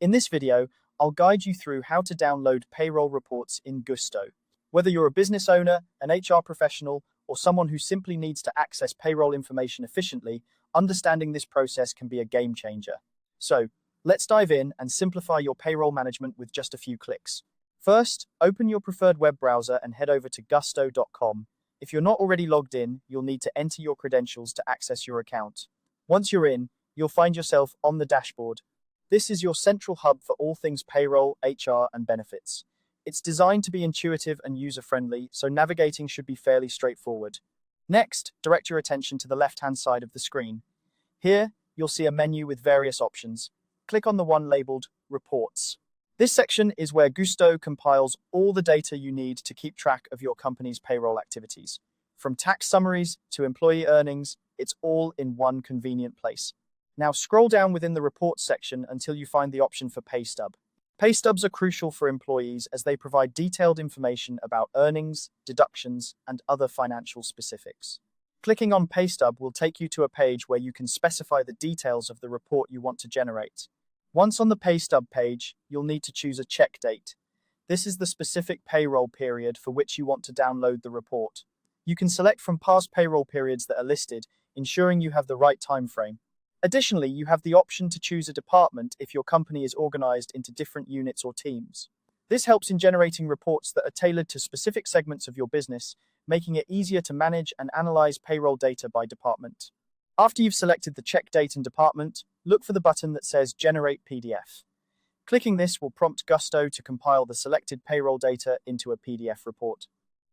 In this video, I'll guide you through how to download payroll reports in Gusto. Whether you're a business owner, an HR professional, or someone who simply needs to access payroll information efficiently, understanding this process can be a game changer. So, let's dive in and simplify your payroll management with just a few clicks. First, open your preferred web browser and head over to gusto.com. If you're not already logged in, you'll need to enter your credentials to access your account. Once you're in, you'll find yourself on the dashboard. This is your central hub for all things payroll, HR, and benefits. It's designed to be intuitive and user-friendly, so navigating should be fairly straightforward. Next, direct your attention to the left-hand side of the screen. Here, you'll see a menu with various options. Click on the one labeled Reports. This section is where Gusto compiles all the data you need to keep track of your company's payroll activities. From tax summaries to employee earnings, it's all in one convenient place. Now scroll down within the Reports section until you find the option for Pay Stub. Pay stubs are crucial for employees as they provide detailed information about earnings, deductions, and other financial specifics. Clicking on Pay Stub will take you to a page where you can specify the details of the report you want to generate. Once on the Pay Stub page, you'll need to choose a check date. This is the specific payroll period for which you want to download the report. You can select from past payroll periods that are listed, ensuring you have the right time frame. Additionally, you have the option to choose a department if your company is organized into different units or teams. This helps in generating reports that are tailored to specific segments of your business, making it easier to manage and analyze payroll data by department. After you've selected the check date and department, look for the button that says Generate PDF. Clicking this will prompt Gusto to compile the selected payroll data into a PDF report.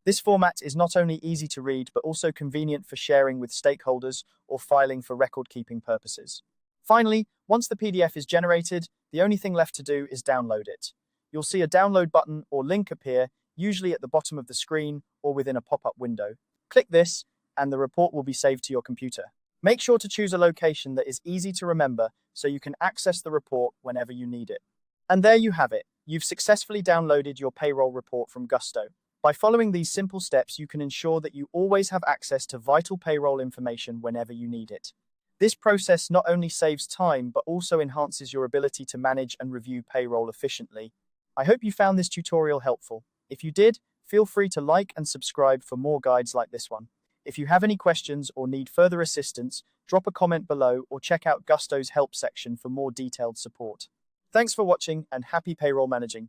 This format is not only easy to read, but also convenient for sharing with stakeholders or filing for record-keeping purposes. Finally, once the PDF is generated, the only thing left to do is download it. You'll see a download button or link appear, usually at the bottom of the screen or within a pop-up window. Click this, and the report will be saved to your computer. Make sure to choose a location that is easy to remember so you can access the report whenever you need it. And there you have it. You've successfully downloaded your payroll report from Gusto. By following these simple steps, you can ensure that you always have access to vital payroll information whenever you need it. This process not only saves time, but also enhances your ability to manage and review payroll efficiently. I hope you found this tutorial helpful. If you did, feel free to like and subscribe for more guides like this one. If you have any questions or need further assistance, drop a comment below or check out Gusto's help section for more detailed support. Thanks for watching and happy payroll managing.